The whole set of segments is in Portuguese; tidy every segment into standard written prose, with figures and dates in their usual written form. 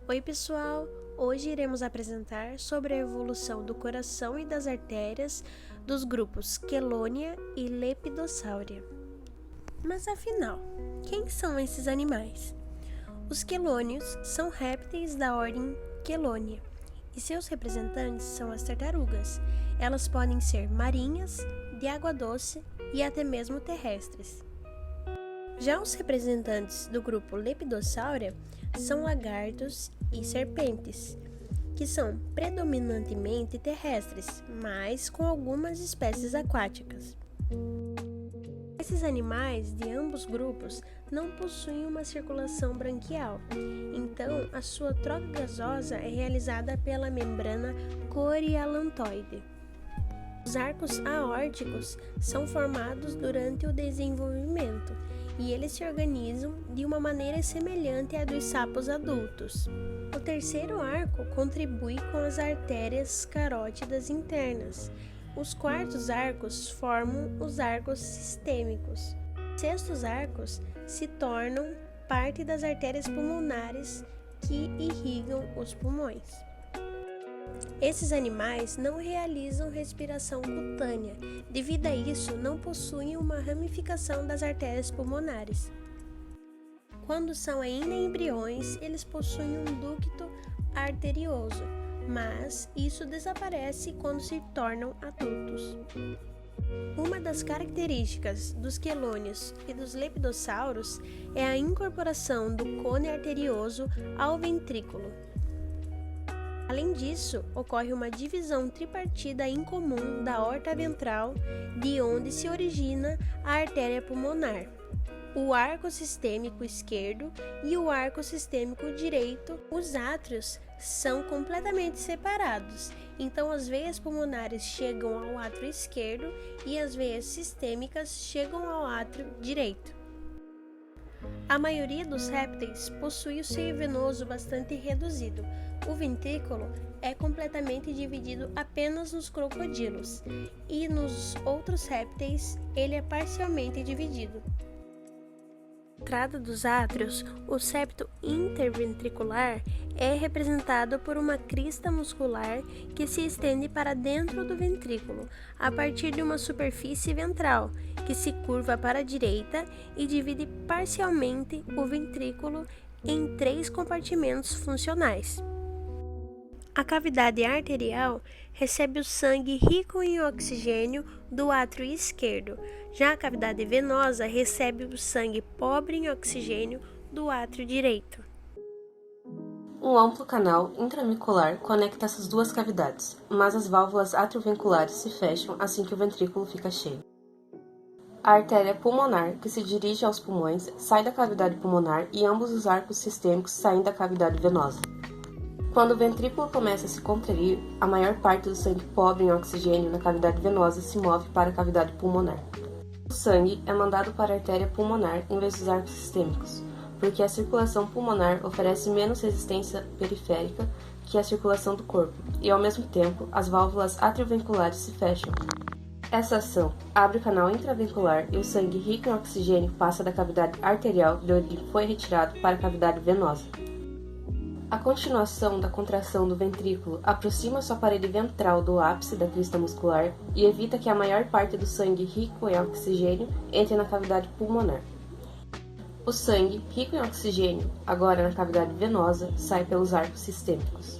Oi pessoal, hoje iremos apresentar sobre a evolução do coração e das artérias dos grupos Quelônia e Lepidosauria. Mas afinal, quem são esses animais? Os quelônios são répteis da ordem Quelônia e seus representantes são as tartarugas. Elas podem ser marinhas, de água doce e até mesmo terrestres. Já os representantes do grupo Lepidosauria são lagartos e serpentes, que são predominantemente terrestres, mas com algumas espécies aquáticas. Esses animais de ambos grupos não possuem uma circulação branquial, então a sua troca gasosa é realizada pela membrana corialantoide. Os arcos aórticos são formados durante o desenvolvimento e eles se organizam de uma maneira semelhante à dos sapos adultos. O terceiro arco contribui com as artérias carótidas internas. Os quartos arcos formam os arcos sistêmicos. Os sextos arcos se tornam parte das artérias pulmonares que irrigam os pulmões. Esses animais não realizam respiração cutânea, devido a isso não possuem uma ramificação das artérias pulmonares. Quando são ainda embriões, eles possuem um ducto arterioso, mas isso desaparece quando se tornam adultos. Uma das características dos quelônios e dos lepidossauros é a incorporação do cone arterioso ao ventrículo. Além disso, ocorre uma divisão tripartida incomum da aorta ventral, de onde se origina a artéria pulmonar, o arco sistêmico esquerdo e o arco sistêmico direito. Os átrios são completamente separados, então as veias pulmonares chegam ao átrio esquerdo e as veias sistêmicas chegam ao átrio direito. A maioria dos répteis possui o seio venoso bastante reduzido. O ventrículo é completamente dividido apenas nos crocodilos, e nos outros répteis ele é parcialmente dividido. Na entrada dos átrios, o septo interventricular é representado por uma crista muscular que se estende para dentro do ventrículo, a partir de uma superfície ventral, que se curva para a direita e divide parcialmente o ventrículo em 3 compartimentos funcionais. A cavidade arterial recebe o sangue rico em oxigênio do átrio esquerdo, já a cavidade venosa recebe o sangue pobre em oxigênio do átrio direito. Um amplo canal intramuscular conecta essas duas cavidades, mas as válvulas atriovenculares se fecham assim que o ventrículo fica cheio. A artéria pulmonar, que se dirige aos pulmões, sai da cavidade pulmonar e ambos os arcos sistêmicos saem da cavidade venosa. Quando o ventrículo começa a se contrair, a maior parte do sangue pobre em oxigênio na cavidade venosa se move para a cavidade pulmonar. O sangue é mandado para a artéria pulmonar em vez dos arcos sistêmicos, porque a circulação pulmonar oferece menos resistência periférica que a circulação do corpo, e ao mesmo tempo as válvulas atriovenculares se fecham. Essa ação abre o canal intravencular e o sangue rico em oxigênio passa da cavidade arterial, de onde ele foi retirado, para a cavidade venosa. A continuação da contração do ventrículo aproxima sua parede ventral do ápice da crista muscular e evita que a maior parte do sangue rico em oxigênio entre na cavidade pulmonar. O sangue, rico em oxigênio, agora na cavidade venosa, sai pelos arcos sistêmicos.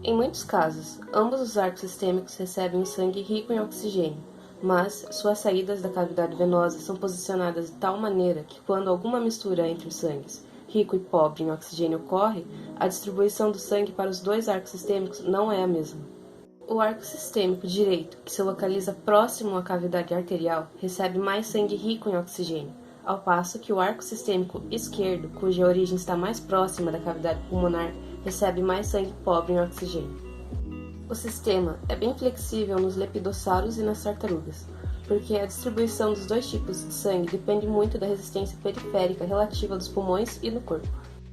Em muitos casos, ambos os arcos sistêmicos recebem o sangue rico em oxigênio, mas suas saídas da cavidade venosa são posicionadas de tal maneira que quando alguma mistura entre os sangues rico e pobre em oxigênio ocorre, a distribuição do sangue para os dois arcos sistêmicos não é a mesma. O arco sistêmico direito, que se localiza próximo à cavidade arterial, recebe mais sangue rico em oxigênio, ao passo que o arco sistêmico esquerdo, cuja origem está mais próxima da cavidade pulmonar, recebe mais sangue pobre em oxigênio. O sistema é bem flexível nos lepidossauros e nas tartarugas, porque a distribuição dos dois tipos de sangue depende muito da resistência periférica relativa dos pulmões e do corpo.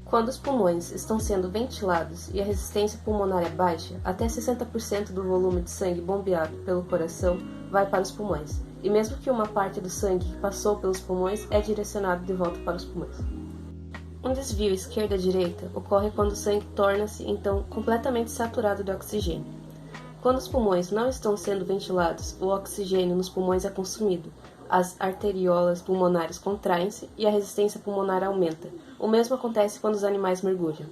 Quando os pulmões estão sendo ventilados e a resistência pulmonar é baixa, até 60% do volume de sangue bombeado pelo coração vai para os pulmões, e mesmo que uma parte do sangue que passou pelos pulmões é direcionado de volta para os pulmões. Um desvio esquerda-direita ocorre quando o sangue torna-se, então, completamente saturado de oxigênio. Quando os pulmões não estão sendo ventilados, o oxigênio nos pulmões é consumido, as arteriolas pulmonares contraem-se e a resistência pulmonar aumenta. O mesmo acontece quando os animais mergulham.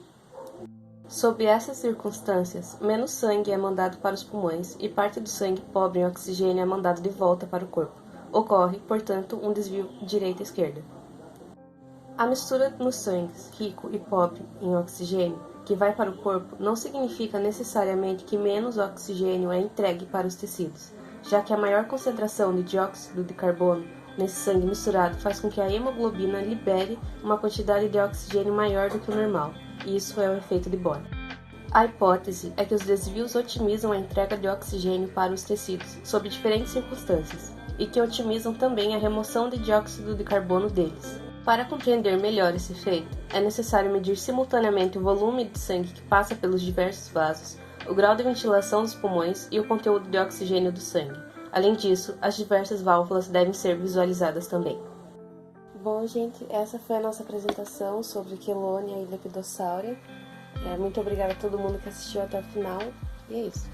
Sob essas circunstâncias, menos sangue é mandado para os pulmões e parte do sangue pobre em oxigênio é mandado de volta para o corpo. Ocorre, portanto, um desvio direita-esquerda. A mistura nos sangues, rico e pobre em oxigênio, que vai para o corpo, não significa necessariamente que menos oxigênio é entregue para os tecidos, já que a maior concentração de dióxido de carbono nesse sangue misturado faz com que a hemoglobina libere uma quantidade de oxigênio maior do que o normal, e isso é o efeito de Bohr. A hipótese é que os desvios otimizam a entrega de oxigênio para os tecidos, sob diferentes circunstâncias, e que otimizam também a remoção de dióxido de carbono deles. Para compreender melhor esse efeito, é necessário medir simultaneamente o volume de sangue que passa pelos diversos vasos, o grau de ventilação dos pulmões e o conteúdo de oxigênio do sangue. Além disso, as diversas válvulas devem ser visualizadas também. Bom, gente, essa foi a nossa apresentação sobre Chelonia e Lepidosauria. Muito obrigada a todo mundo que assistiu até o final, e é isso.